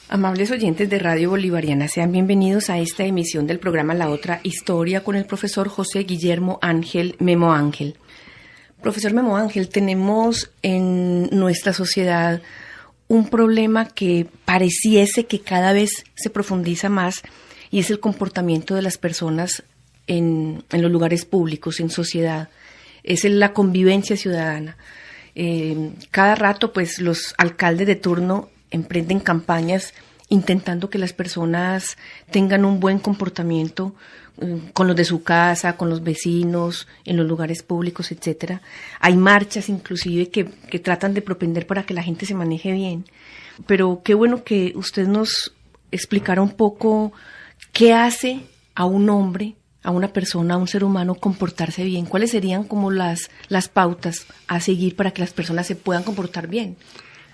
Amables oyentes de Radio Bolivariana, sean bienvenidos a esta emisión del programa La Otra Historia con el profesor José Guillermo Ángel Memo Ángel. Profesor Memo Ángel, tenemos en nuestra sociedad un problema que pareciese que cada vez se profundiza más y es el comportamiento de las personas en los lugares públicos, en sociedad. Es la convivencia ciudadana. Cada rato, pues, los alcaldes de turno emprenden campañas intentando que las personas tengan un buen comportamiento con los de su casa, con los vecinos, en los lugares públicos, etcétera. Hay marchas inclusive que tratan de propender para que la gente se maneje bien. Pero qué bueno que usted nos explicara un poco qué hace a un hombre, a una persona, a un ser humano comportarse bien. ¿Cuáles serían como las pautas a seguir para que las personas se puedan comportar bien?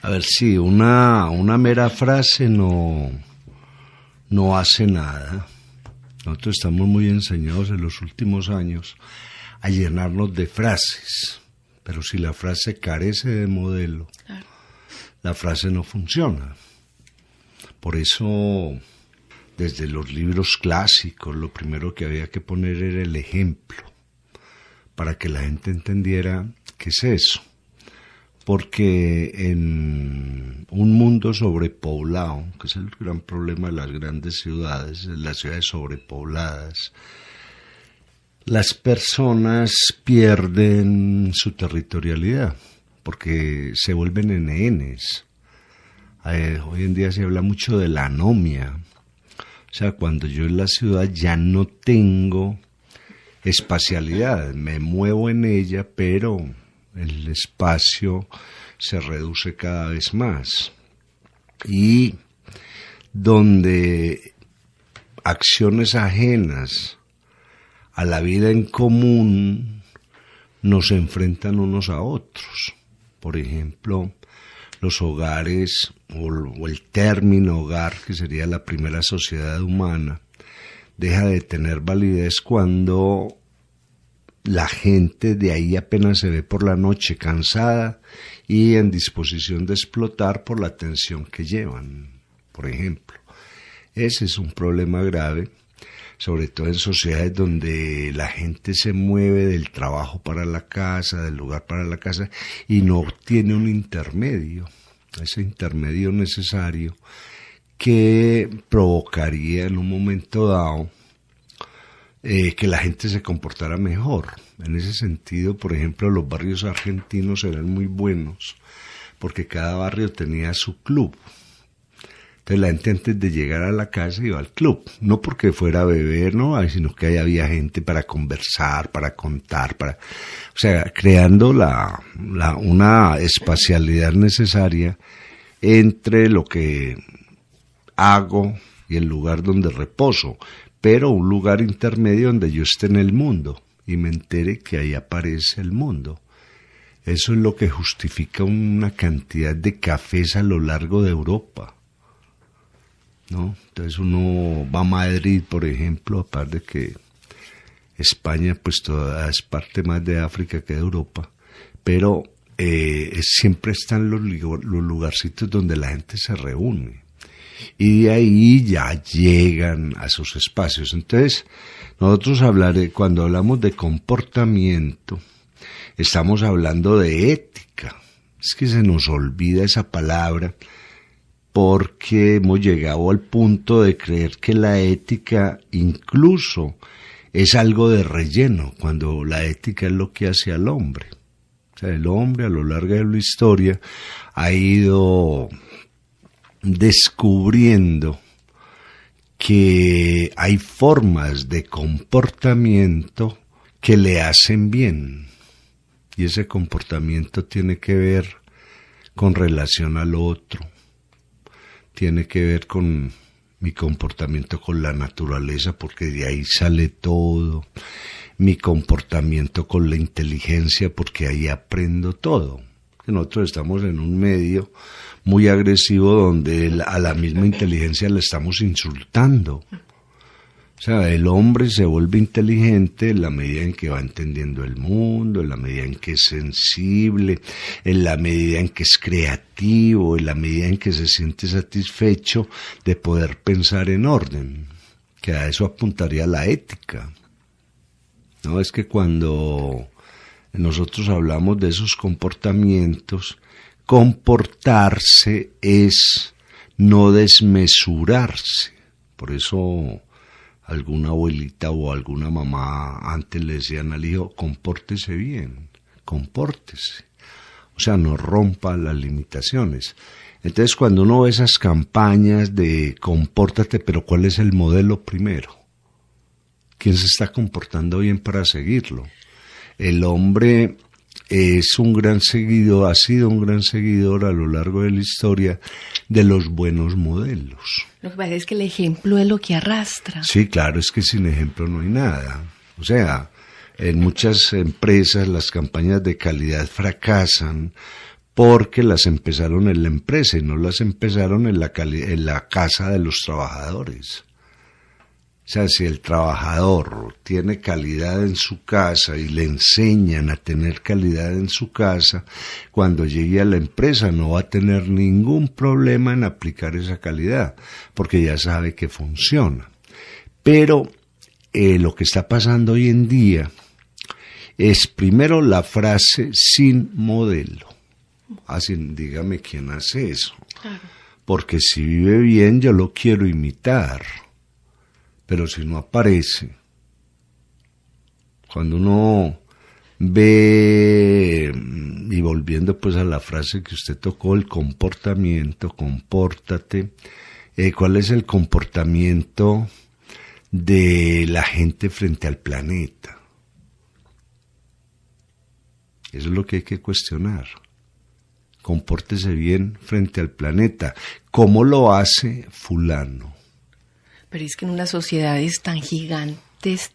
A ver, sí, una mera frase no hace nada. Nosotros estamos muy enseñados en los últimos años a llenarnos de frases, pero si la frase carece de modelo, claro, la frase no funciona. Por eso, desde los libros clásicos, lo primero que había que poner era el ejemplo, para que la gente entendiera qué es eso. Porque en un mundo sobrepoblado, que es el gran problema de las grandes ciudades, las ciudades sobrepobladas, las personas pierden su territorialidad, porque se vuelven enenes. Hoy en día se habla mucho de la anomia. O sea, cuando yo en la ciudad ya no tengo espacialidad, me muevo en ella, pero el espacio se reduce cada vez más. Y donde acciones ajenas a la vida en común nos enfrentan unos a otros. Por ejemplo, los hogares o el término hogar, que sería la primera sociedad humana, deja de tener validez cuando la gente de ahí apenas se ve por la noche cansada y en disposición de explotar por la tensión que llevan, por ejemplo. Ese es un problema grave, sobre todo en sociedades donde la gente se mueve del trabajo para la casa, del lugar para la casa, y no tiene un intermedio, ese intermedio necesario que provocaría en un momento dado que la gente se comportara mejor. En ese sentido, por ejemplo, los barrios argentinos eran muy buenos porque cada barrio tenía su club. Entonces la gente antes de llegar a la casa iba al club, no porque fuera a beber, no, sino que ahí había gente para conversar, para contar, o sea, creando una espacialidad necesaria entre lo que hago y el lugar donde reposo, pero un lugar intermedio donde yo esté en el mundo y me entere que ahí aparece el mundo. Eso es lo que justifica una cantidad de cafés a lo largo de Europa, ¿no? Entonces uno va a Madrid, por ejemplo, aparte de que España pues toda es parte más de África que de Europa, pero siempre están los lugarcitos donde la gente se reúne. Y de ahí ya llegan a sus espacios. Entonces, nosotros cuando hablamos de comportamiento, estamos hablando de ética. Es que se nos olvida esa palabra porque hemos llegado al punto de creer que la ética incluso es algo de relleno, cuando la ética es lo que hace al hombre. O sea, el hombre a lo largo de la historia ha ido descubriendo que hay formas de comportamiento que le hacen bien, y ese comportamiento tiene que ver con relación al otro, tiene que ver con mi comportamiento con la naturaleza, porque de ahí sale todo, mi comportamiento con la inteligencia, porque ahí aprendo todo. Nosotros estamos en un medio muy agresivo donde a la misma inteligencia le estamos insultando. O sea, el hombre se vuelve inteligente en la medida en que va entendiendo el mundo, en la medida en que es sensible, en la medida en que es creativo, en la medida en que se siente satisfecho de poder pensar en orden, que a eso apuntaría la ética. No, es que cuando nosotros hablamos de esos comportamientos, comportarse es no desmesurarse. Por eso alguna abuelita o alguna mamá antes le decían al hijo, compórtese bien, compórtese. O sea, no rompa las limitaciones. Entonces, cuando uno ve esas campañas de compórtate, pero ¿cuál es el modelo primero? ¿Quién se está comportando bien para seguirlo? El hombre es un gran seguidor, ha sido un gran seguidor a lo largo de la historia de los buenos modelos. Lo que pasa es que el ejemplo es lo que arrastra. Sí, claro, es que sin ejemplo no hay nada. O sea, en muchas empresas las campañas de calidad fracasan porque las empezaron en la empresa y no las empezaron en la casa de los trabajadores. O sea, si el trabajador tiene calidad en su casa y le enseñan a tener calidad en su casa, cuando llegue a la empresa no va a tener ningún problema en aplicar esa calidad, porque ya sabe que funciona. Pero lo que está pasando hoy en día es primero la frase sin modelo. Así, dígame quién hace eso. Claro. Porque si vive bien yo lo quiero imitar. Pero si no aparece, cuando uno ve, y volviendo pues a la frase que usted tocó, el comportamiento, compórtate, ¿cuál es el comportamiento de la gente frente al planeta? Eso es lo que hay que cuestionar. Compórtese bien frente al planeta. ¿Cómo lo hace fulano? Pero es que en unas sociedades tan gigantes,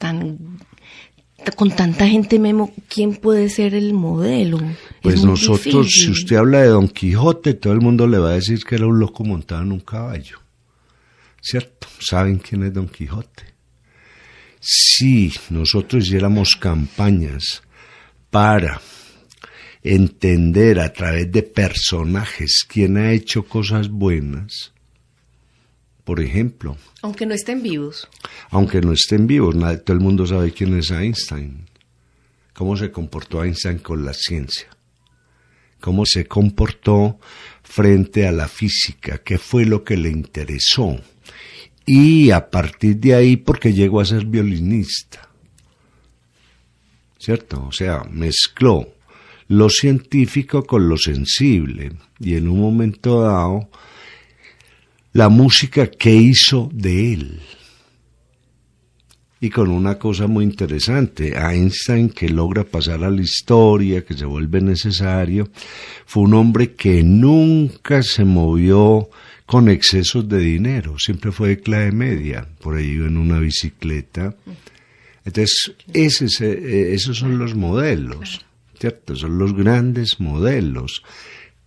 con tanta gente, Memo, ¿quién puede ser el modelo? Pues nosotros, difícil. Si usted habla de Don Quijote, todo el mundo le va a decir que era un loco montado en un caballo. ¿Cierto? ¿Saben quién es Don Quijote? Si nosotros hiciéramos campañas para entender a través de personajes quién ha hecho cosas buenas, por ejemplo. Aunque no estén vivos. Aunque no estén vivos, todo el mundo sabe quién es Einstein. ¿Cómo se comportó Einstein con la ciencia? ¿Cómo se comportó frente a la física? ¿Qué fue lo que le interesó? Y a partir de ahí, porque llegó a ser violinista. ¿Cierto? O sea, mezcló lo científico con lo sensible. Y en un momento dado, la música que hizo de él. Y con una cosa muy interesante, Einstein, que logra pasar a la historia, que se vuelve necesario, fue un hombre que nunca se movió con excesos de dinero, siempre fue de clase media, por ahí iba en una bicicleta. Entonces, esos son los modelos, ¿cierto? Son los grandes modelos.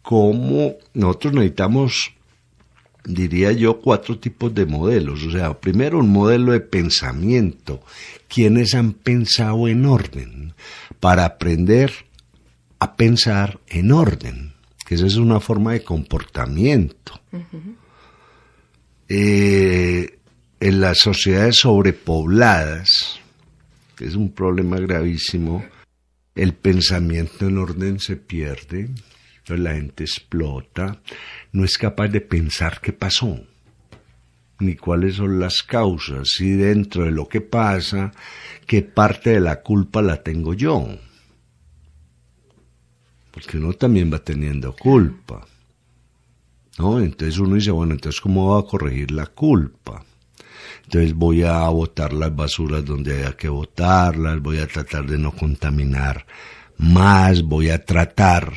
Como nosotros necesitamos, diría yo, 4 tipos de modelos. O sea, primero un modelo de pensamiento. ¿Quiénes han pensado en orden? Para aprender a pensar en orden, que esa es una forma de comportamiento. Uh-huh. En las sociedades sobrepobladas, que es un problema gravísimo, el pensamiento en orden se pierde. Entonces la gente explota, no es capaz de pensar qué pasó, ni cuáles son las causas, y dentro de lo que pasa, qué parte de la culpa la tengo yo. Porque uno también va teniendo culpa, ¿no? Entonces uno dice, bueno, entonces ¿cómo voy a corregir la culpa? Entonces voy a botar las basuras donde haya que botarlas, voy a tratar de no contaminar más, voy a tratar.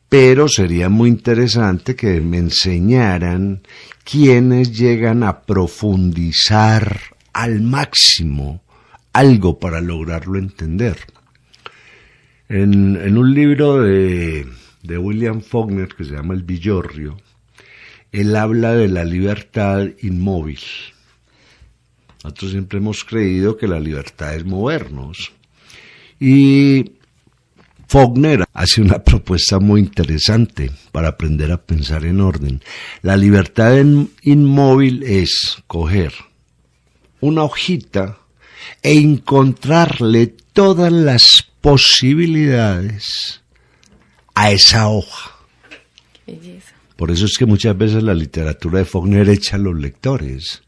Pero sería muy interesante que me enseñaran quiénes llegan a profundizar al máximo algo para lograrlo entender. En un libro de William Faulkner que se llama El Villorrio, él habla de la libertad inmóvil. Nosotros siempre hemos creído que la libertad es movernos. Y Faulkner hace una propuesta muy interesante para aprender a pensar en orden. La libertad inmóvil es coger una hojita e encontrarle todas las posibilidades a esa hoja. Qué belleza. Por eso es que muchas veces la literatura de Faulkner echa a los lectores,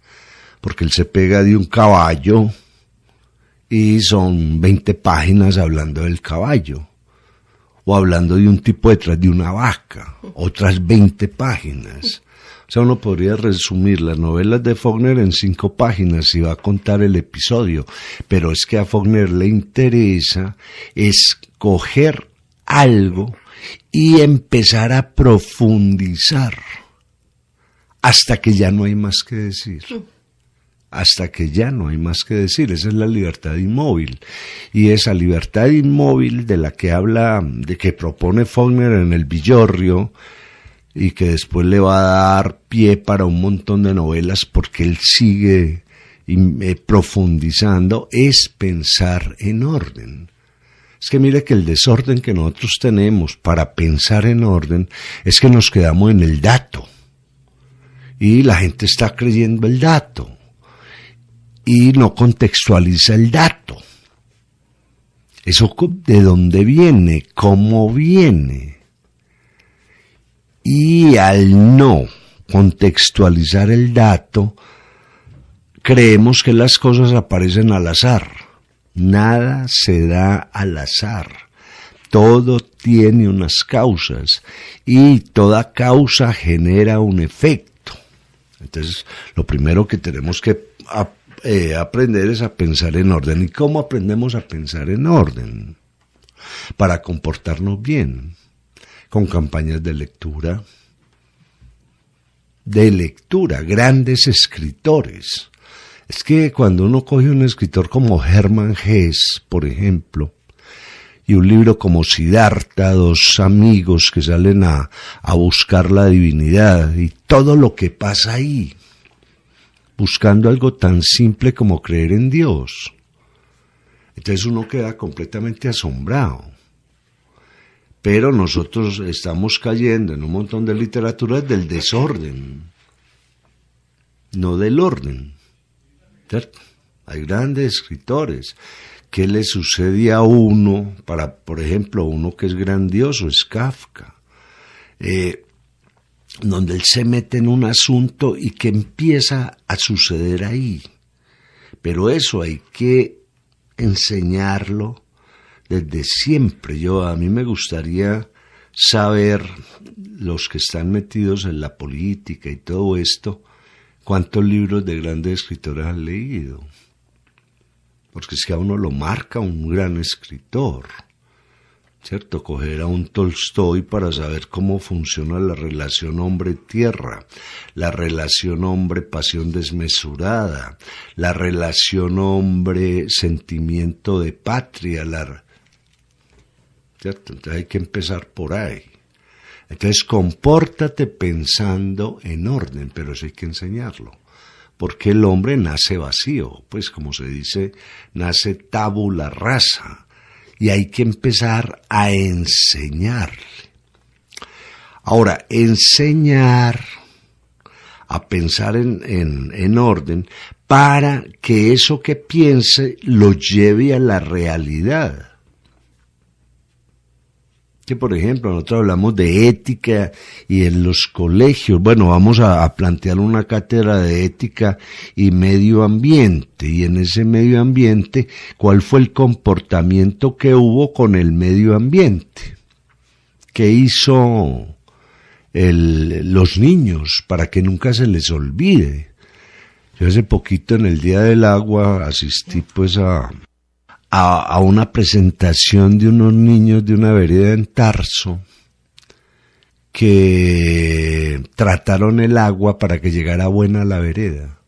porque él se pega de un caballo y son 20 páginas hablando del caballo, o hablando de un tipo detrás de una vaca, otras 20 páginas. O sea, uno podría resumir las novelas de Faulkner en 5 páginas y va a contar el episodio, pero es que a Faulkner le interesa escoger algo y empezar a profundizar hasta que ya no hay más que decir. Hasta que ya no hay más que decir. Esa es la libertad inmóvil. Y esa libertad inmóvil de la que habla, de que propone Faulkner en El Villorrio, y que después le va a dar pie para un montón de novelas porque él sigue profundizando, es pensar en orden. Es que mire que el desorden que nosotros tenemos para pensar en orden es que nos quedamos en el dato. Y la gente está creyendo el dato. Y no contextualiza el dato. Eso de dónde viene, cómo viene. Y al no contextualizar el dato, creemos que las cosas aparecen al azar. Nada se da al azar. Todo tiene unas causas y toda causa genera un efecto. Entonces, lo primero que tenemos que aprender es a pensar en orden. ¿Y cómo aprendemos a pensar en orden? Para comportarnos bien, con campañas de lectura, grandes escritores. Es que cuando uno coge un escritor como Hermann Hesse, por ejemplo, y un libro como Siddhartha, 2 amigos que salen a buscar la divinidad y todo lo que pasa ahí, buscando algo tan simple como creer en Dios. Entonces uno queda completamente asombrado. Pero nosotros estamos cayendo en un montón de literaturas del desorden, no del orden. ¿Cierto? Hay grandes escritores. ¿Qué le sucede a uno? Por ejemplo, uno que es grandioso es Kafka, donde él se mete en un asunto y que empieza a suceder ahí. Pero eso hay que enseñarlo desde siempre. A mí me gustaría saber, los que están metidos en la política y todo esto, cuántos libros de grandes escritores han leído. Porque es que a uno lo marca un gran escritor, ¿cierto? Coger a un Tolstoy para saber cómo funciona la relación hombre-tierra, la relación hombre-pasión desmesurada, la relación hombre-sentimiento de patria, ¿cierto? Entonces hay que empezar por ahí. Entonces compórtate pensando en orden, pero eso hay que enseñarlo. Porque el hombre nace vacío, pues como se dice, nace tabula rasa. Y hay que empezar a enseñarle. Ahora, enseñar a pensar en orden para que eso que piense lo lleve a la realidad. Que por ejemplo, nosotros hablamos de ética y en los colegios, bueno, vamos a plantear una cátedra de ética y medio ambiente, y en ese medio ambiente, ¿cuál fue el comportamiento que hubo con el medio ambiente? ¿Qué hizo los niños para que nunca se les olvide? Yo hace poquito en el Día del Agua asistí pues a una presentación de unos niños de una vereda en Tarso que trataron el agua para que llegara buena a la vereda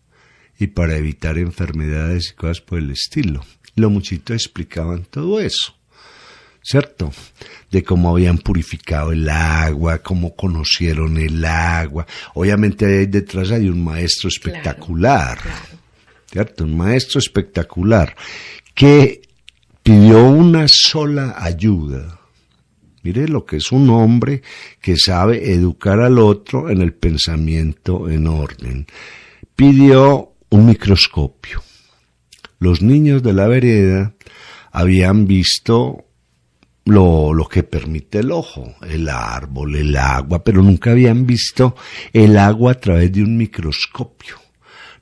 y para evitar enfermedades y cosas por el estilo. Los muchachitos explicaban todo eso, ¿cierto? De cómo habían purificado el agua, cómo conocieron el agua. Obviamente ahí detrás hay un maestro espectacular. Claro. ¿cierto? Un maestro espectacular que pidió una sola ayuda. Mire lo que es un hombre que sabe educar al otro en el pensamiento en orden. Pidió un microscopio. Los niños de la vereda habían visto lo que permite el ojo, el árbol, el agua, pero nunca habían visto el agua a través de un microscopio.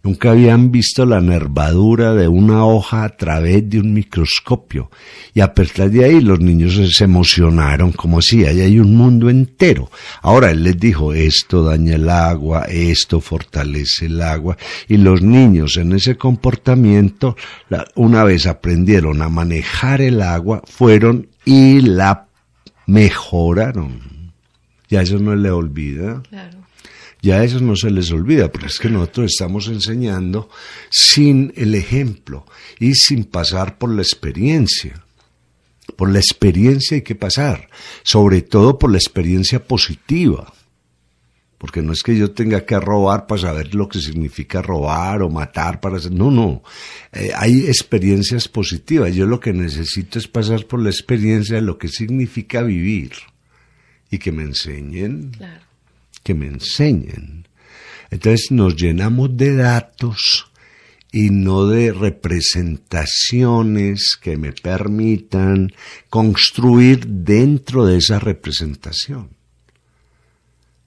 Nunca habían visto la nervadura de una hoja a través de un microscopio. Y a partir de ahí los niños se emocionaron, como si ahí hay un mundo entero. Ahora él les dijo, esto daña el agua, esto fortalece el agua. Y los niños en ese comportamiento, una vez aprendieron a manejar el agua, fueron y la mejoraron. Ya eso no le olvida. Claro. Ya eso no se les olvida, pero es que nosotros estamos enseñando sin el ejemplo y sin pasar por la experiencia. Por la experiencia hay que pasar, sobre todo por la experiencia positiva. Porque no es que yo tenga que robar para saber lo que significa robar o matar para hacer... No. Hay experiencias positivas. Yo lo que necesito es pasar por la experiencia de lo que significa vivir y que me enseñen. Claro. Que me enseñen. Entonces nos llenamos de datos y no de representaciones que me permitan construir dentro de esa representación.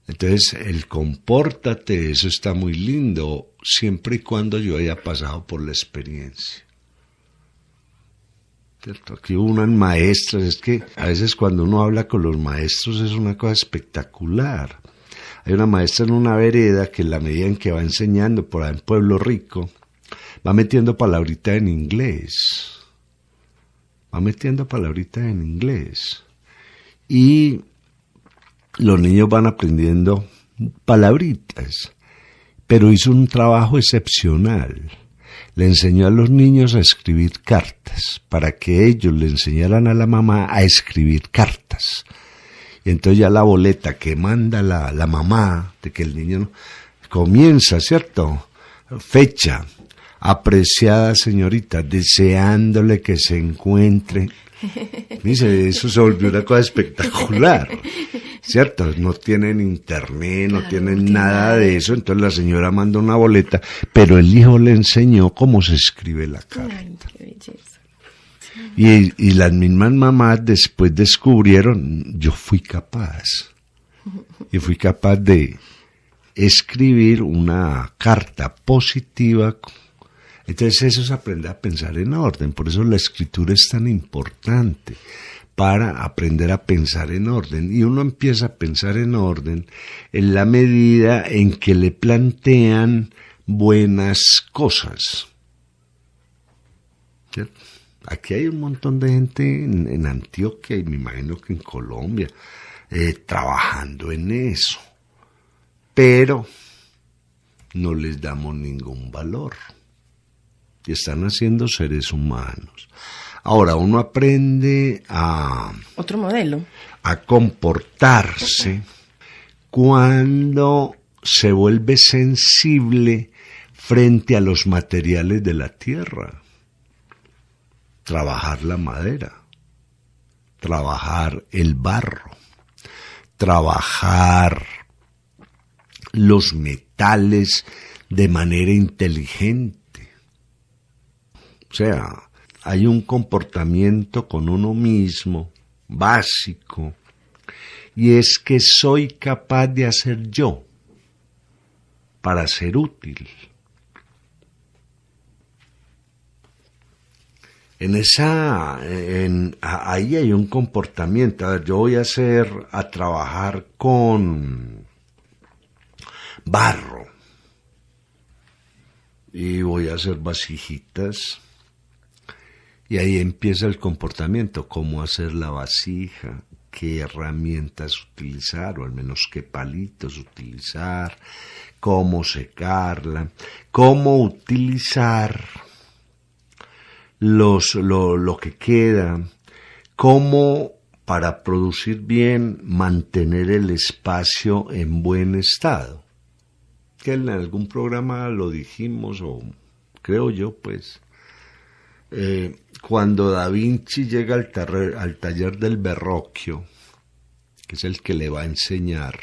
Entonces el compórtate, eso está muy lindo, siempre y cuando yo haya pasado por la experiencia. ¿Cierto? Aquí hubo unas maestras, es que a veces cuando uno habla con los maestros es una cosa espectacular. Hay una maestra en una vereda que en la medida en que va enseñando por ahí en Pueblo Rico, va metiendo palabritas en inglés. Y los niños van aprendiendo palabritas. Pero hizo un trabajo excepcional. Le enseñó a los niños a escribir cartas, para que ellos le enseñaran a la mamá a escribir cartas. Y entonces ya la boleta que manda la mamá, de que el niño comienza, ¿cierto? Fecha, apreciada señorita, deseándole que se encuentre. Dice, eso se volvió una cosa espectacular, ¿cierto? No tienen internet, no tienen nada de eso, entonces la señora manda una boleta, pero el hijo le enseñó cómo se escribe la carta. Ay, qué belleza. Y las mismas mamás después descubrieron, yo fui capaz de escribir una carta positiva. Entonces eso es aprender a pensar en orden, por eso la escritura es tan importante, para aprender a pensar en orden. Y uno empieza a pensar en orden en la medida en que le plantean buenas cosas. ¿Cierto? Aquí hay un montón de gente en Antioquia y me imagino que en Colombia trabajando en eso, pero no les damos ningún valor y están haciendo seres humanos. Ahora uno aprende a otro modelo, a comportarse cuando se vuelve sensible frente a los materiales de la tierra. Trabajar la madera, trabajar el barro, trabajar los metales de manera inteligente. O sea, hay un comportamiento con uno mismo básico, y es que soy capaz de hacer yo para ser útil. Ahí hay un comportamiento. A ver, yo voy a trabajar con barro y voy a hacer vasijitas, y ahí empieza el comportamiento, cómo hacer la vasija, qué herramientas utilizar, o al menos qué palitos utilizar, cómo secarla, cómo utilizar lo que queda, cómo para producir bien mantener el espacio en buen estado. Que en algún programa lo dijimos, o creo yo, pues. Cuando Da Vinci llega al taller del Verrocchio, que es el que le va a enseñar,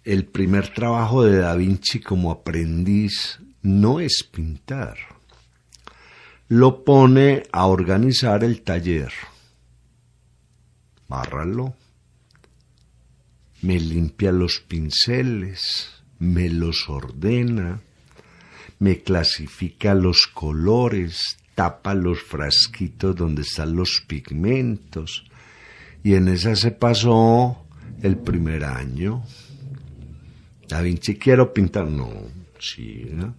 el primer trabajo de Da Vinci como aprendiz no es pintar. Lo pone a organizar el taller. Bárralo, me limpia los pinceles, me los ordena, me clasifica los colores, tapa los frasquitos donde están los pigmentos, y en esa se pasó el primer año. Da Vinci, quiero pintar, no, sí, ¿no?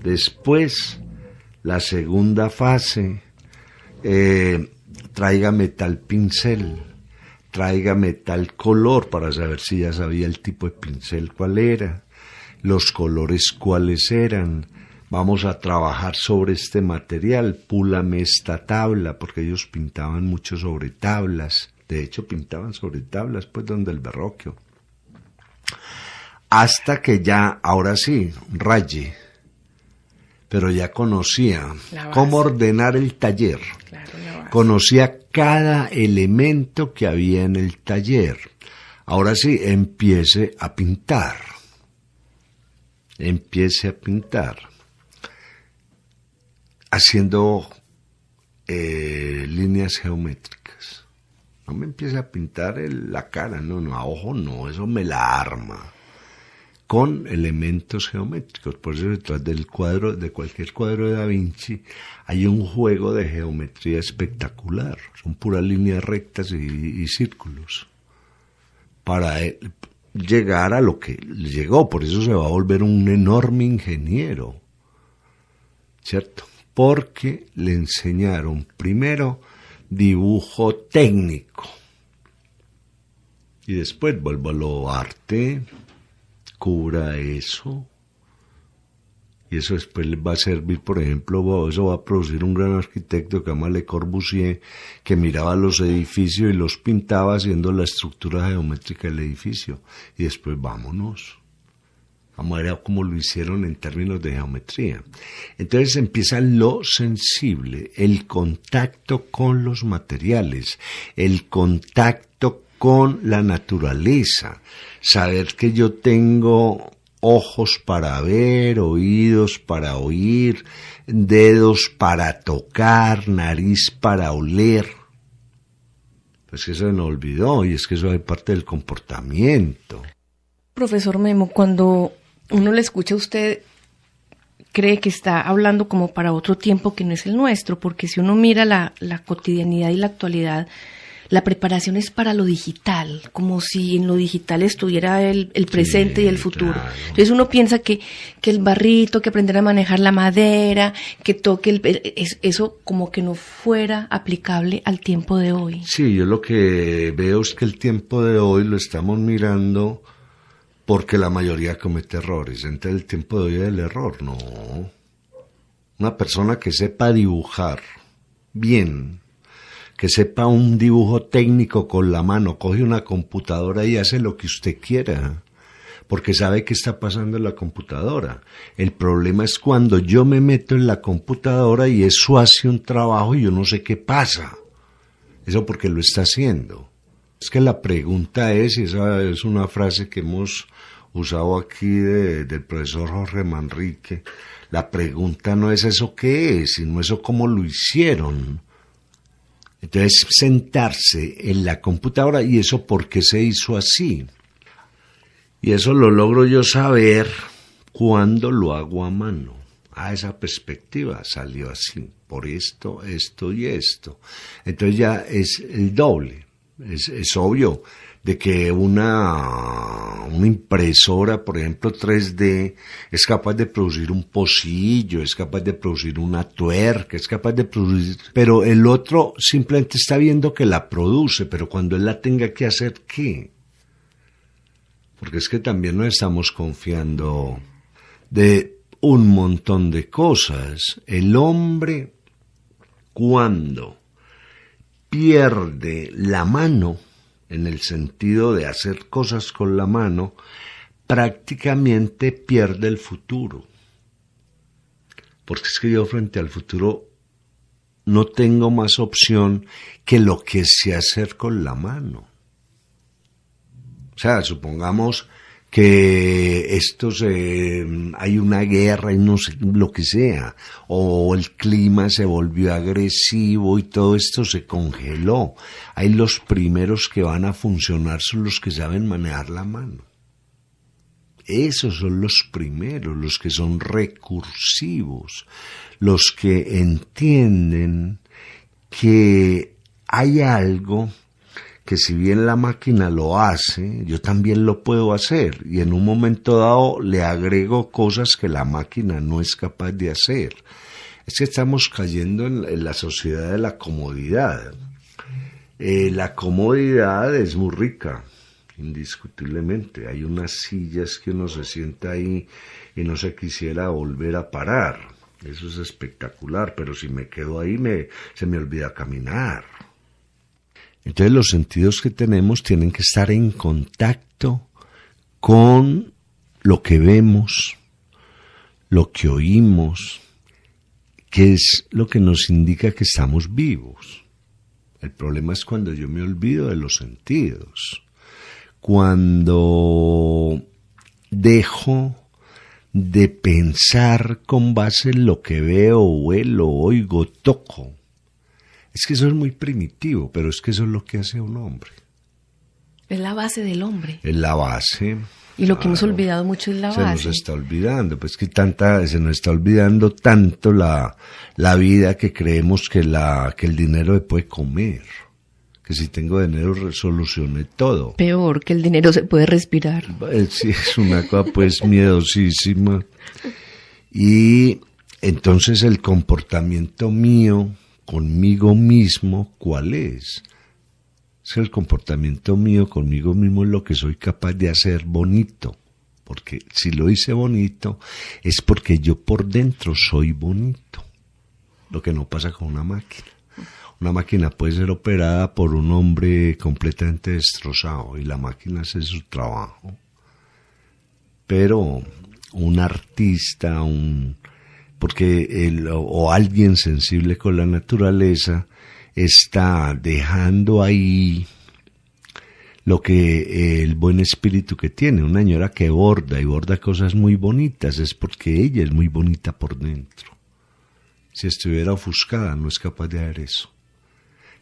Después, la segunda fase, tráigame tal pincel, tráigame tal color, para saber si ya sabía el tipo de pincel cuál era, los colores cuáles eran, vamos a trabajar sobre este material, púlame esta tabla, porque ellos pintaban mucho sobre tablas, de hecho pintaban sobre tablas, pues donde el Verrocchio. Hasta que ya, ahora sí, raye, pero ya conocía cómo ordenar el taller, claro, conocía cada elemento que había en el taller. Ahora sí, empiece a pintar, haciendo líneas geométricas. No me empiece a pintar la cara, no, a ojo no, eso me la arma. Con elementos geométricos. Por eso detrás del cuadro, de cualquier cuadro de Da Vinci, hay un juego de geometría espectacular. Son puras líneas rectas y círculos. Para llegar a lo que llegó. Por eso se va a volver un enorme ingeniero. ¿Cierto? Porque le enseñaron primero dibujo técnico. Y después vuelvo a lo arte. Cubra eso, y eso después les va a servir, por ejemplo, eso va a producir un gran arquitecto que se llama Le Corbusier, que miraba los edificios y los pintaba haciendo la estructura geométrica del edificio, y después vamos a ver cómo lo hicieron en términos de geometría. Entonces empieza lo sensible, el contacto con los materiales, el contacto con la naturaleza, saber que yo tengo ojos para ver, oídos para oír, dedos para tocar, nariz para oler. Pues eso se me olvidó, y es que eso es parte del comportamiento. Profesor Memo, cuando uno le escucha a usted, cree que está hablando como para otro tiempo que no es el nuestro, porque si uno mira la cotidianidad y la actualidad, la preparación es para lo digital, como si en lo digital estuviera el presente y el futuro. Claro. Entonces uno piensa que el barrito, que aprender a manejar la madera, que toque eso como que no fuera aplicable al tiempo de hoy. Sí, yo lo que veo es que el tiempo de hoy lo estamos mirando porque la mayoría comete errores. Entonces el tiempo de hoy es el error, no. Una persona que sepa dibujar bien, que sepa un dibujo técnico con la mano, coge una computadora y hace lo que usted quiera, porque sabe qué está pasando en la computadora. El problema es cuando yo me meto en la computadora y eso hace un trabajo y yo no sé qué pasa. Eso porque lo está haciendo. Es que la pregunta es, y esa es una frase que hemos usado aquí del profesor Jorge Manrique, la pregunta no es eso qué es, sino eso cómo lo hicieron. Entonces, sentarse en la computadora, y eso por qué se hizo así. Y eso lo logro yo saber cuando lo hago a mano. Esa perspectiva salió así, por esto, esto y esto. Entonces ya es el doble. Es obvio de que una impresora, por ejemplo, 3D, es capaz de producir un pocillo, es capaz de producir una tuerca, es capaz de producir... Pero el otro simplemente está viendo que la produce, pero cuando él la tenga que hacer, ¿qué? Porque es que también nos estamos confiando de un montón de cosas. El hombre, cuando pierde la mano, en el sentido de hacer cosas con la mano, prácticamente pierde el futuro. porque es que yo frente al futuro no tengo más opción que lo que sé hacer con la mano. O sea, supongamos que hay una guerra y no sé, lo que sea, o el clima se volvió agresivo y todo esto se congeló. Ahí los primeros que van a funcionar son los que saben manejar la mano. Esos son los primeros, los que son recursivos, los que entienden que hay algo que si bien la máquina lo hace, yo también lo puedo hacer, y en un momento dado le agrego cosas que la máquina no es capaz de hacer. Es que estamos cayendo en la sociedad de la comodidad. La comodidad es muy rica, indiscutiblemente. Hay unas sillas que uno se sienta ahí y no se quisiera volver a parar. Eso es espectacular, pero si me quedo ahí se me olvida caminar. Entonces los sentidos que tenemos tienen que estar en contacto con lo que vemos, lo que oímos, que es lo que nos indica que estamos vivos. El problema es cuando yo me olvido de los sentidos, cuando dejo de pensar con base en lo que veo, huelo, oigo, toco. Es que eso es muy primitivo, pero es que eso es lo que hace un hombre. Es la base del hombre. Es la base. Y lo que hemos olvidado mucho es la base. Se nos está olvidando, pues que se nos está olvidando tanto la vida que creemos que el dinero se puede comer. Que si tengo dinero solucioné todo. Peor, que el dinero se puede respirar. Sí, es una cosa pues miedosísima. Y entonces el comportamiento mío conmigo mismo, ¿cuál es? Es que el comportamiento mío conmigo mismo es lo que soy capaz de hacer bonito. Porque si lo hice bonito, es porque yo por dentro soy bonito. Lo que no pasa con una máquina. Una máquina puede ser operada por un hombre completamente destrozado y la máquina hace su trabajo. Pero un artista, o alguien sensible con la naturaleza está dejando ahí lo que el buen espíritu que tiene. Una señora que borda y borda cosas muy bonitas es porque ella es muy bonita por dentro. Si estuviera ofuscada no es capaz de hacer eso.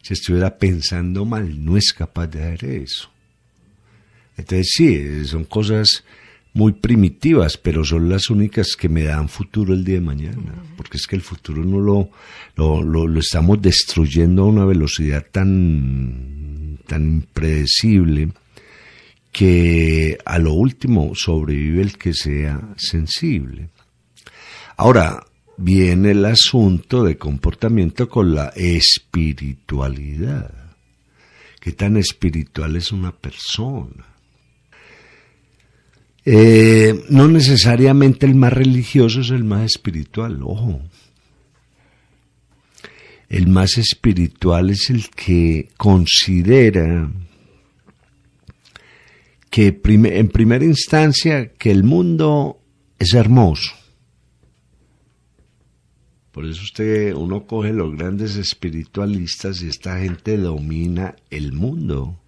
Si estuviera pensando mal no es capaz de hacer eso. Entonces sí, son cosas muy primitivas, pero son las únicas que me dan futuro el día de mañana, porque es que el futuro no lo estamos destruyendo a una velocidad tan impredecible que a lo último sobrevive el que sea sensible. Ahora viene el asunto de comportamiento con la espiritualidad. ¿Qué tan espiritual es una persona? No necesariamente el más religioso es el más espiritual, ojo. El más espiritual es el que considera que en primera instancia que el mundo es hermoso. Por eso uno coge los grandes espiritualistas y esta gente domina el mundo,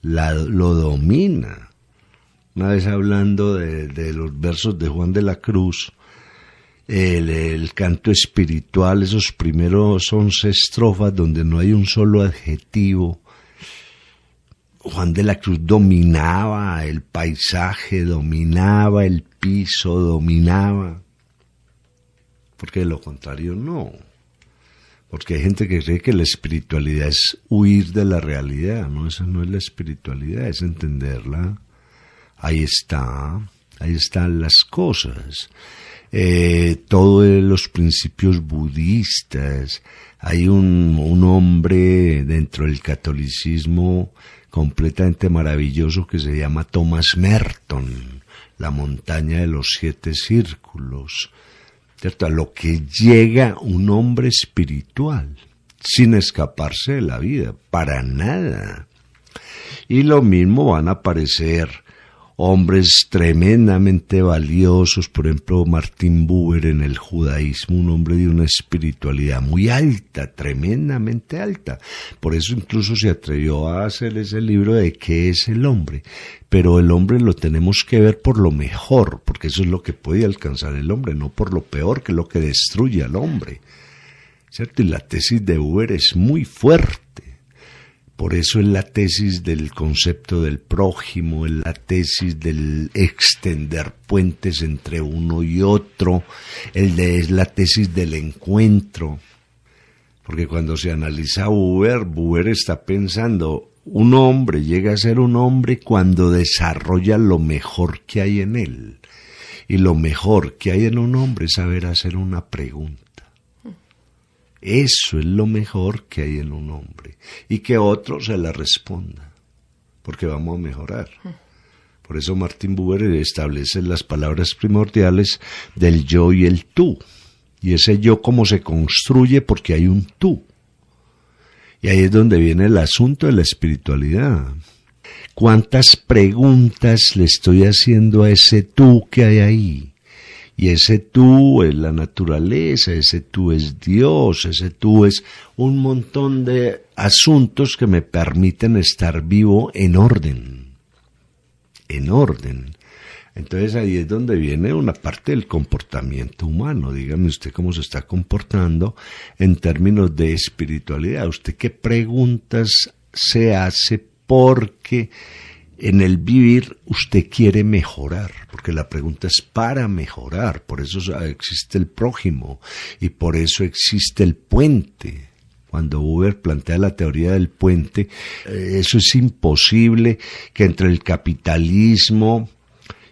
lo domina. Una vez hablando de los versos de Juan de la Cruz, el canto espiritual, esos primeros 11 estrofas donde no hay un solo adjetivo, Juan de la Cruz dominaba el paisaje, dominaba el piso, dominaba, porque de lo contrario no. Porque hay gente que cree que la espiritualidad es huir de la realidad, no, esa no es la espiritualidad, es entenderla. Ahí están las cosas. Todos los principios budistas. Hay un hombre dentro del catolicismo completamente maravilloso que se llama Thomas Merton, la montaña de los 7 círculos, ¿cierto? A lo que llega un hombre espiritual, sin escaparse de la vida, para nada. Y lo mismo van a aparecer hombres tremendamente valiosos, por ejemplo Martin Buber en el judaísmo, un hombre de una espiritualidad muy alta, tremendamente alta. Por eso incluso se atrevió a hacer ese libro de ¿qué es el hombre? Pero el hombre lo tenemos que ver por lo mejor, porque eso es lo que puede alcanzar el hombre, no por lo peor, que es lo que destruye al hombre, ¿cierto? Y la tesis de Buber es muy fuerte. Por eso es la tesis del concepto del prójimo, es la tesis del extender puentes entre uno y otro, es la tesis del encuentro. Porque cuando se analiza Buber está pensando, un hombre llega a ser un hombre cuando desarrolla lo mejor que hay en él. Y lo mejor que hay en un hombre es saber hacer una pregunta. Eso es lo mejor que hay en un hombre. Y que otro se la responda, porque vamos a mejorar. Por eso Martin Buber establece las palabras primordiales del yo y el tú. Y ese yo cómo se construye porque hay un tú. Y ahí es donde viene el asunto de la espiritualidad. ¿Cuántas preguntas le estoy haciendo a ese tú que hay ahí? Y ese tú es la naturaleza, ese tú es Dios, ese tú es un montón de asuntos que me permiten estar vivo en orden. En orden. Entonces ahí es donde viene una parte del comportamiento humano. Dígame usted cómo se está comportando en términos de espiritualidad. ¿Usted qué preguntas se hace porque en el vivir usted quiere mejorar? Porque la pregunta es para mejorar. Por eso existe el prójimo y por eso existe el puente. Cuando Buber plantea la teoría del puente, eso es imposible que entre el capitalismo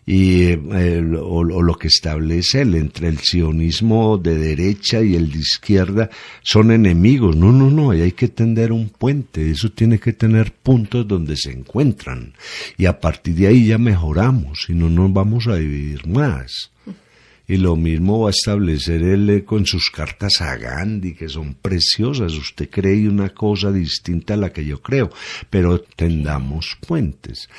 y o lo que establece él, entre el sionismo de derecha y el de izquierda, son enemigos. No, hay que tender un puente, eso tiene que tener puntos donde se encuentran, y a partir de ahí ya mejoramos, y no nos vamos a dividir más. Y lo mismo va a establecer él con sus cartas a Gandhi, que son preciosas. Usted cree una cosa distinta a la que yo creo, pero tendamos puentes.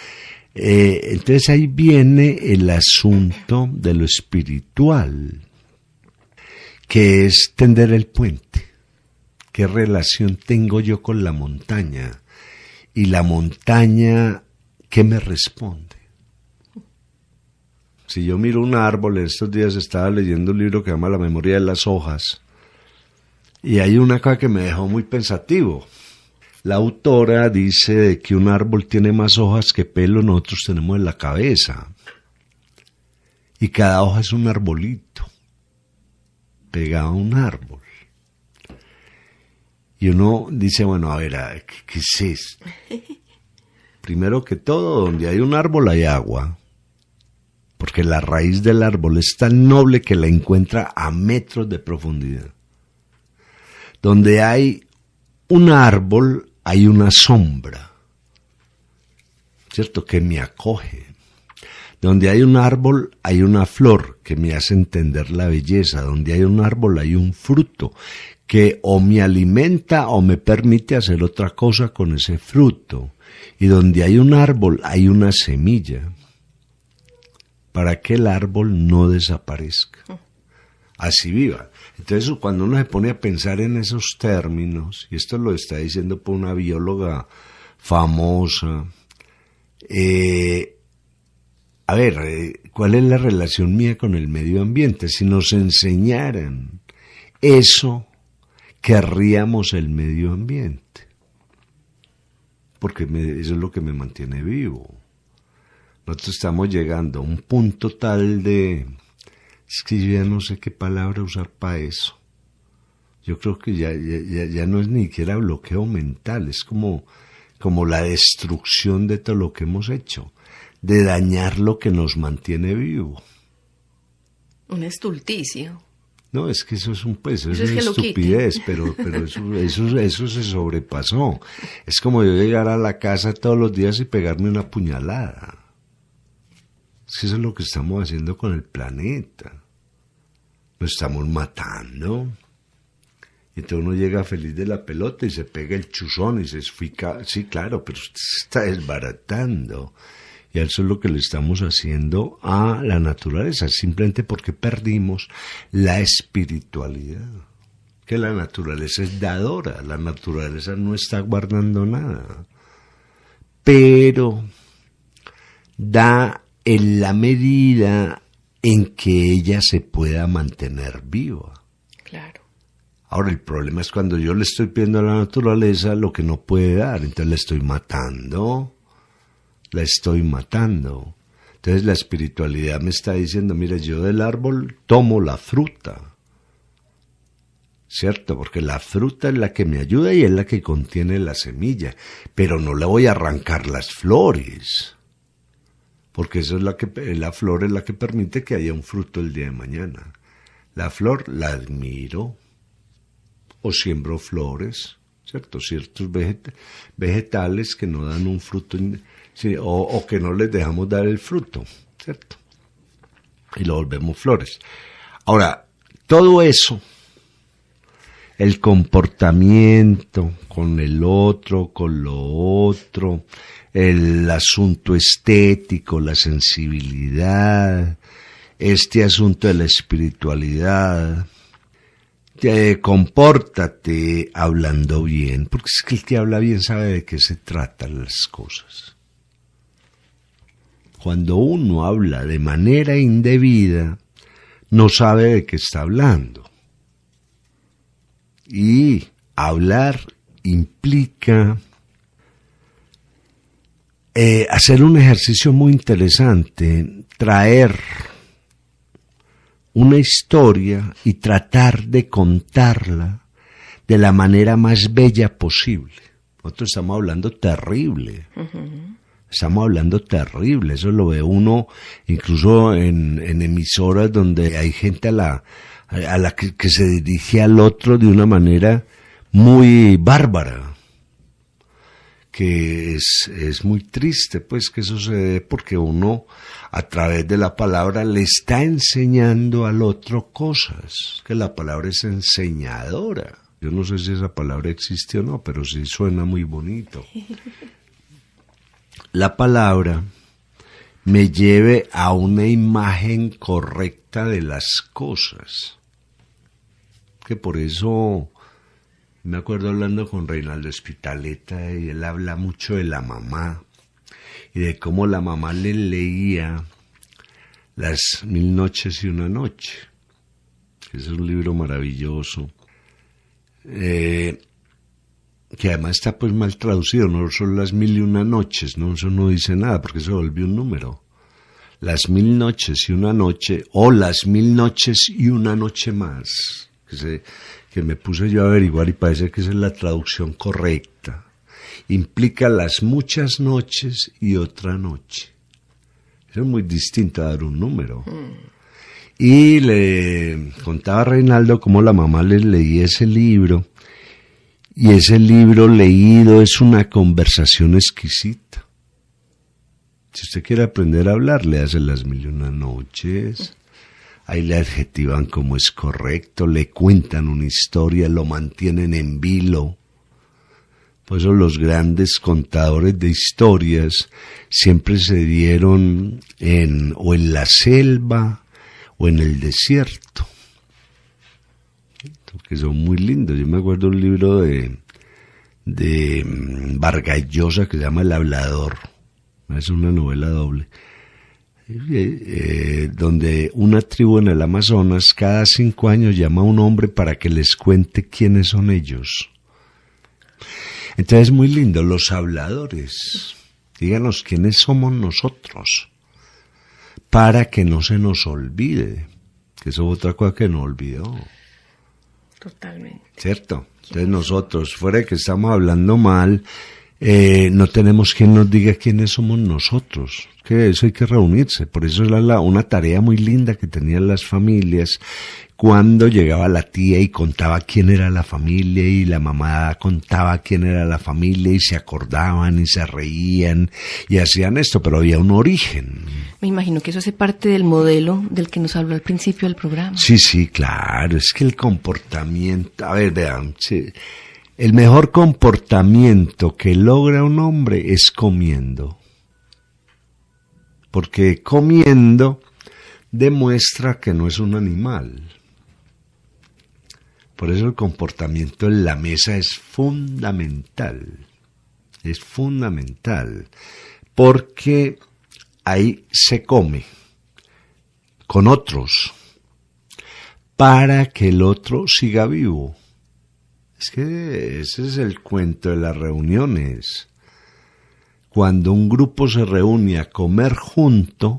Entonces ahí viene el asunto de lo espiritual, que es tender el puente. ¿Qué relación tengo yo con la montaña? Y la montaña, ¿qué me responde? Si yo miro un árbol, en estos días estaba leyendo un libro que se llama La memoria de las hojas, y hay una cosa que me dejó muy pensativo. La autora dice que un árbol tiene más hojas que pelo nosotros tenemos en la cabeza. Y cada hoja es un arbolito, pegado a un árbol. Y uno dice, bueno, a ver, ¿qué es esto? Primero que todo, donde hay un árbol hay agua. Porque la raíz del árbol es tan noble que la encuentra a metros de profundidad. Donde hay un árbol hay una sombra, ¿cierto?, que me acoge. Donde hay un árbol hay una flor que me hace entender la belleza. Donde hay un árbol hay un fruto que o me alimenta o me permite hacer otra cosa con ese fruto. Y donde hay un árbol hay una semilla para que el árbol no desaparezca, así viva. Entonces, cuando uno se pone a pensar en esos términos, y esto lo está diciendo por una bióloga famosa, ¿cuál es la relación mía con el medio ambiente? Si nos enseñaran eso, querríamos el medio ambiente, porque eso es lo que me mantiene vivo. Nosotros estamos llegando a un punto tal de... Es que yo ya no sé qué palabra usar para eso. Yo creo que ya no es ni siquiera bloqueo mental, es como la destrucción de todo lo que hemos hecho, de dañar lo que nos mantiene vivo. Un estulticio. No, es que eso es una estupidez, pero eso se sobrepasó. Es como yo llegar a la casa todos los días y pegarme una puñalada. Es que eso es lo que estamos haciendo con el planeta. Lo estamos matando. Y entonces uno llega feliz de la pelota y se pega el chuzón y se esfica. Sí, claro, pero usted se está desbaratando. Y eso es lo que le estamos haciendo a la naturaleza, simplemente porque perdimos la espiritualidad. Que la naturaleza es dadora, la naturaleza no está guardando nada, pero da en la medida en que ella se pueda mantener viva. Claro. Ahora el problema es cuando yo le estoy pidiendo a la naturaleza lo que no puede dar, entonces la estoy matando. Entonces la espiritualidad me está diciendo, mira, yo del árbol tomo la fruta. ¿Cierto? Porque la fruta es la que me ayuda y es la que contiene la semilla, pero no le voy a arrancar las flores, porque eso es la flor es la que permite que haya un fruto el día de mañana. La flor la admiro, o siembro flores, ¿cierto? Ciertos vegetales que no dan un fruto, o que no les dejamos dar el fruto, ¿cierto? Y lo volvemos flores. Ahora, todo eso, el comportamiento con el otro, con lo otro, el asunto estético, la sensibilidad, este asunto de la espiritualidad, compórtate hablando bien, porque es que el que habla bien sabe de qué se tratan las cosas. Cuando uno habla de manera indebida, no sabe de qué está hablando. Y hablar implica hacer un ejercicio muy interesante, traer una historia y tratar de contarla de la manera más bella posible. Nosotros estamos hablando terrible. Uh-huh. Estamos hablando terrible. Eso lo ve uno incluso en emisoras donde hay gente a la que se dirige al otro de una manera muy bárbara, que es muy triste pues que eso se dé porque uno a través de la palabra le está enseñando al otro cosas, que la palabra es enseñadora. Yo no sé si esa palabra existe o no, pero sí suena muy bonito. La palabra me lleve a una imagen correcta de las cosas. Que por eso me acuerdo hablando con Reinaldo Espitaleta y él habla mucho de la mamá y de cómo la mamá le leía Las 1000 noches y una noche. Es un libro maravilloso que además está pues mal traducido, no son las 1001 noches, no, eso no dice nada porque se volvió un número. Las 1000 noches y una noche o las 1000 noches y una noche más. Que me puse yo a averiguar y parece que esa es la traducción correcta. Implica las muchas noches y otra noche. Eso es muy distinto a dar un número. Y le contaba a Reinaldo cómo la mamá le leía ese libro, y ese libro leído es una conversación exquisita. Si usted quiere aprender a hablar, le hace las 1001 noches. Ahí le adjetivan como es correcto, le cuentan una historia, lo mantienen en vilo. Por eso los grandes contadores de historias siempre se dieron o en la selva o en el desierto, que son muy lindos. Yo me acuerdo un libro de Vargas Llosa que se llama El Hablador, es una novela doble. Donde una tribu en el Amazonas cada 5 años llama a un hombre para que les cuente quiénes son ellos. Entonces es muy lindo, los habladores, díganos quiénes somos nosotros, para que no se nos olvide, que eso es otra cosa que no olvidó. Totalmente. ¿Cierto? Entonces nosotros, fuera de que estamos hablando mal, no tenemos quien nos diga quiénes somos nosotros, que eso hay que reunirse. Por eso era una tarea muy linda que tenían las familias cuando llegaba la tía y contaba quién era la familia y la mamá contaba quién era la familia y se acordaban y se reían y hacían esto, pero había un origen. Me imagino que eso hace parte del modelo del que nos habló al principio del programa. Sí, claro, es que el comportamiento, a ver, vean, sí. El mejor comportamiento que logra un hombre es comiendo. porque comiendo demuestra que no es un animal. Por eso el comportamiento en la mesa es fundamental. Es fundamental. Porque ahí se come con otros para que el otro siga vivo. Es que ese es el cuento de las reuniones. Cuando un grupo se reúne a comer junto,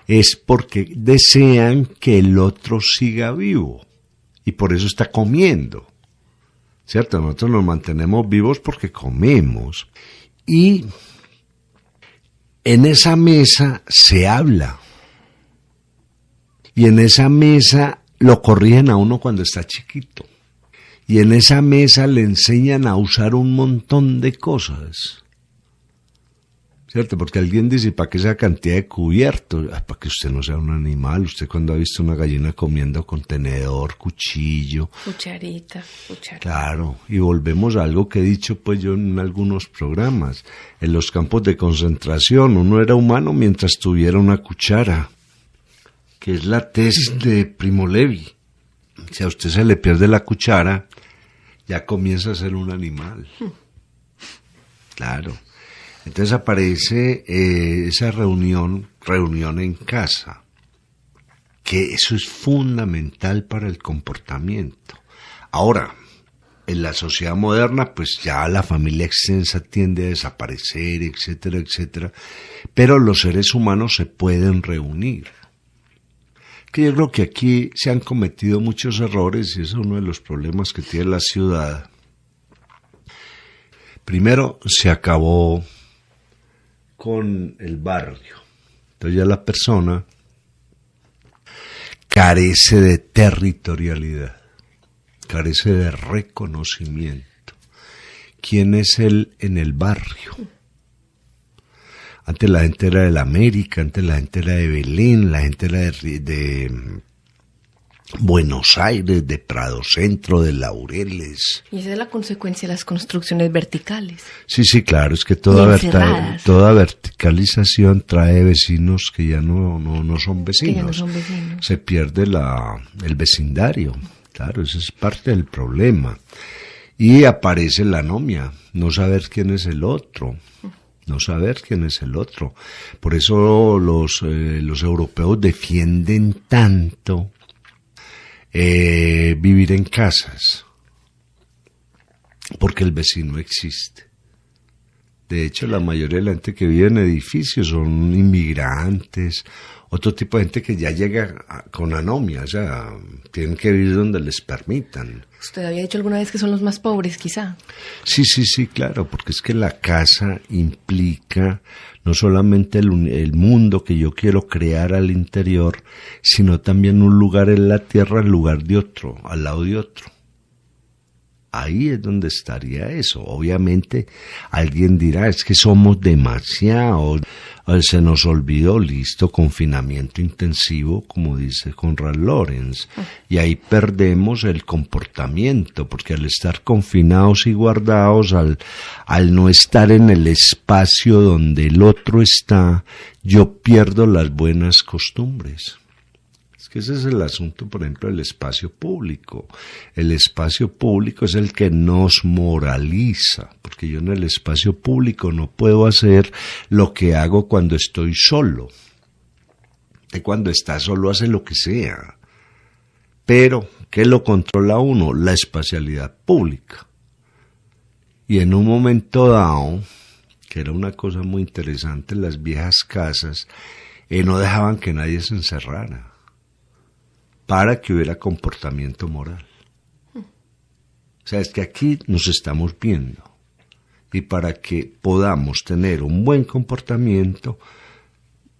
es porque desean que el otro siga vivo. Y por eso está comiendo. ¿Cierto? Nosotros nos mantenemos vivos porque comemos. Y en esa mesa se habla. Y en esa mesa lo corrigen a uno cuando está chiquito. Y en esa mesa le enseñan a usar un montón de cosas. ¿Cierto? Porque alguien dice, ¿para qué esa cantidad de cubiertos? Para que usted no sea un animal. Usted cuando ha visto una gallina comiendo con tenedor, cuchillo. Cucharita. Claro, y volvemos a algo que he dicho pues yo en algunos programas. En los campos de concentración uno era humano mientras tuviera una cuchara, que es la tesis de Primo Levi. Si a usted se le pierde la cuchara, ya comienza a ser un animal. Claro. Entonces aparece esa reunión en casa, que eso es fundamental para el comportamiento. Ahora, en la sociedad moderna, pues ya la familia extensa tiende a desaparecer, etcétera, etcétera, pero los seres humanos se pueden reunir. Que yo creo que aquí se han cometido muchos errores y ese es uno de los problemas que tiene la ciudad. Primero, se acabó con el barrio. Entonces ya la persona carece de territorialidad, carece de reconocimiento. ¿Quién es él en el barrio? Antes la gente era de la América, antes la gente era de Belén, la gente era de Buenos Aires, de Prado Centro, de Laureles. Y esa es la consecuencia de las construcciones verticales. Sí, claro, es que toda verticalización trae vecinos que ya no son vecinos. Que ya no son vecinos. Se pierde el vecindario, claro, ese es parte del problema. Y aparece la anomia, no saber quién es el otro. No saber quién es el otro. Por eso los europeos defienden tanto vivir en casas, porque el vecino existe. De hecho, la mayoría de la gente que vive en edificios son inmigrantes, otro tipo de gente que ya llega con anomia, o sea, tienen que vivir donde les permitan. ¿Usted había dicho alguna vez que son los más pobres, quizá? Sí, claro, porque es que la casa implica no solamente el mundo que yo quiero crear al interior, sino también un lugar en la tierra en lugar de otro, al lado de otro. Ahí es donde estaría eso. Obviamente alguien dirá, es que somos demasiados, se nos olvidó, listo, confinamiento intensivo, como dice Konrad Lorenz, y ahí perdemos el comportamiento, porque al estar confinados y guardados, al no estar en el espacio donde el otro está, yo pierdo las buenas costumbres. Que ese es el asunto, por ejemplo, del espacio público. El espacio público es el que nos moraliza, porque yo en el espacio público no puedo hacer lo que hago cuando estoy solo. Y cuando está solo hace lo que sea. Pero, ¿qué lo controla uno? La espacialidad pública. Y en un momento dado, que era una cosa muy interesante, las viejas casas no dejaban que nadie se encerrara, para que hubiera comportamiento moral. O sea, es que aquí nos estamos viendo. Y para que podamos tener un buen comportamiento,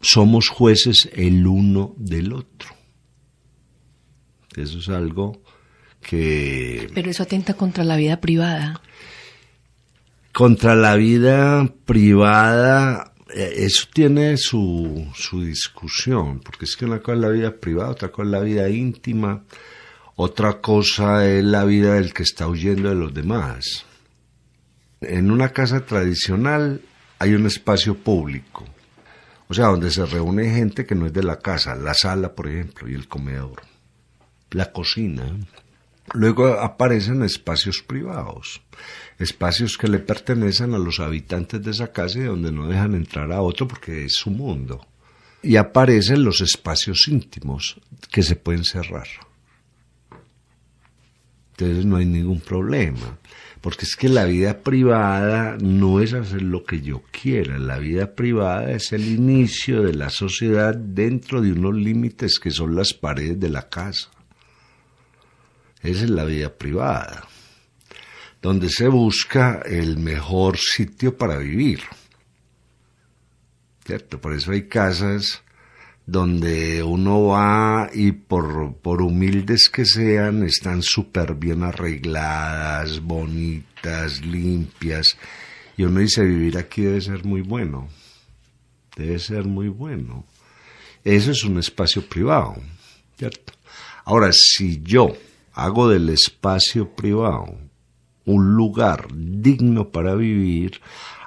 somos jueces el uno del otro. Eso es algo que... Pero eso atenta contra la vida privada. Contra la vida privada... Eso tiene su discusión, porque es que una cosa es la vida privada, otra cosa es la vida íntima, otra cosa es la vida del que está huyendo de los demás. En una casa tradicional hay un espacio público, O sea, donde se reúne gente que no es de la casa, la sala, por ejemplo, y el comedor, la cocina. Luego aparecen espacios privados, espacios que le pertenecen a los habitantes de esa casa y donde no dejan entrar a otro porque es su mundo. Y aparecen los espacios íntimos que se pueden cerrar. Entonces no hay ningún problema, porque es que la vida privada no es hacer lo que yo quiera, la vida privada es el inicio de la sociedad dentro de unos límites que son las paredes de la casa. Esa es la vida privada, donde se busca el mejor sitio para vivir, ¿cierto? Por eso hay casas donde uno va y por humildes que sean, están súper bien arregladas, bonitas, limpias, y uno dice, vivir aquí debe ser muy bueno, debe ser muy bueno. Eso es un espacio privado, ¿cierto? Ahora, si yo hago del espacio privado un lugar digno para vivir,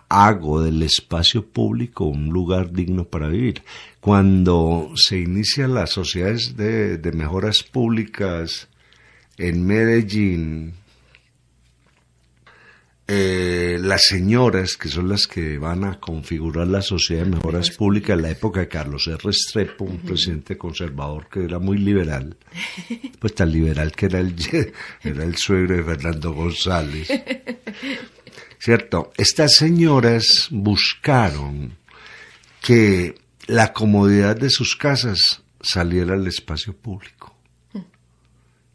hago del espacio público un lugar digno para vivir. Cuando se inician las sociedades de mejoras públicas en Medellín, las señoras, que son las que van a configurar la sociedad de mejoras públicas en la época de Carlos R. Restrepo, un presidente conservador que era muy liberal, pues tan liberal que era el suegro de Fernando González. ¿Cierto? Estas señoras buscaron que la comodidad de sus casas saliera al espacio público.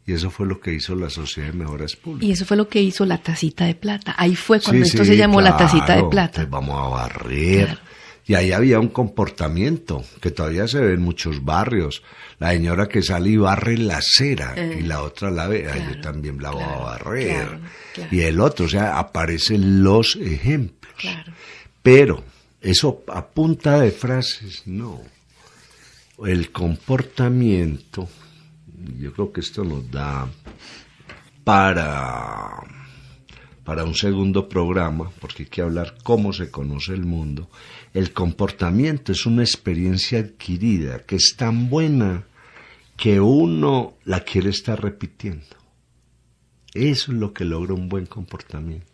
Y eso fue lo que hizo la Sociedad de Mejoras Públicas. Y eso fue lo que hizo la tacita de plata. Ahí fue cuando esto se llamó la tacita de plata. Pues vamos a barrer. Claro. Y ahí había un comportamiento que todavía se ve en muchos barrios. La señora que sale y barre la acera y la otra la ve, claro, yo también la voy a barrer. Claro. Y el otro, o sea, aparecen los ejemplos. Claro. Pero eso a punta de frases, no. El comportamiento, yo creo que esto nos da para un segundo programa, porque hay que hablar cómo se conoce el mundo. El comportamiento es una experiencia adquirida que es tan buena que uno la quiere estar repitiendo. Eso es lo que logra un buen comportamiento.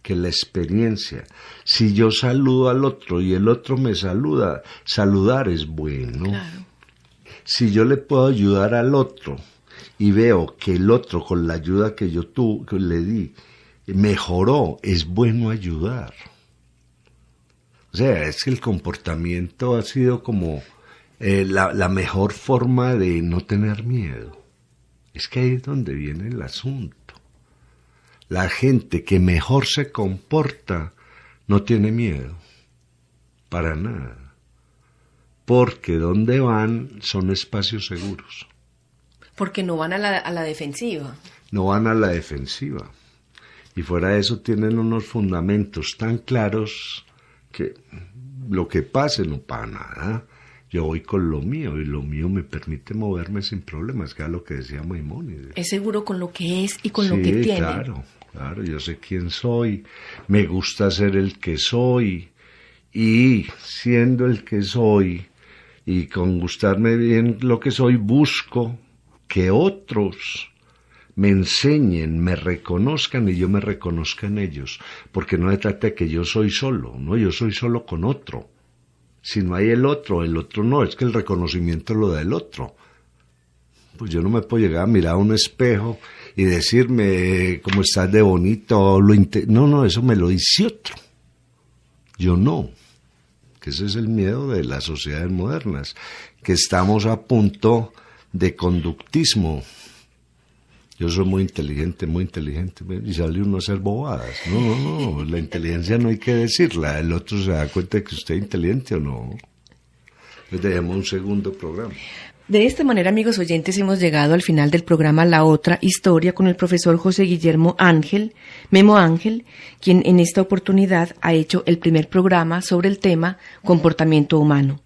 Que la experiencia, si yo saludo al otro y el otro me saluda, saludar es bueno. Claro. Si yo le puedo ayudar al otro y veo que el otro con la ayuda que que le di mejoró, es bueno ayudar. O sea, es que el comportamiento ha sido como la mejor forma de no tener miedo. Es que ahí es donde viene el asunto. La gente que mejor se comporta no tiene miedo, para nada. Porque donde van son espacios seguros. Porque no van a la defensiva. No van a la defensiva. Y fuera de eso tienen unos fundamentos tan claros que lo que pase no pasa nada. Yo voy con lo mío y lo mío me permite moverme sin problemas, que es lo que decía Maimónides. Es seguro con lo que es y con lo que tiene. Claro, yo sé quién soy, me gusta ser el que soy y siendo el que soy y con gustarme bien lo que soy, busco que otros me enseñen, me reconozcan y yo me reconozca en ellos, porque no se trata de que yo soy solo, no, yo soy solo con otro. Si no hay el otro no, es que el reconocimiento lo da el otro. Pues yo no me puedo llegar a mirar a un espejo y decirme cómo estás de bonito, no, eso me lo dice otro. Yo no. Que ese es el miedo de las sociedades modernas, que estamos a punto de conductismo. Yo soy muy inteligente, y sale uno a hacer bobadas. No, la inteligencia no hay que decirla, el otro se da cuenta de que usted es inteligente o no. Entonces dejemos un segundo programa. De esta manera, amigos oyentes, hemos llegado al final del programa La Otra Historia con el profesor José Guillermo Ángel, Memo Ángel, quien en esta oportunidad ha hecho el primer programa sobre el tema comportamiento humano.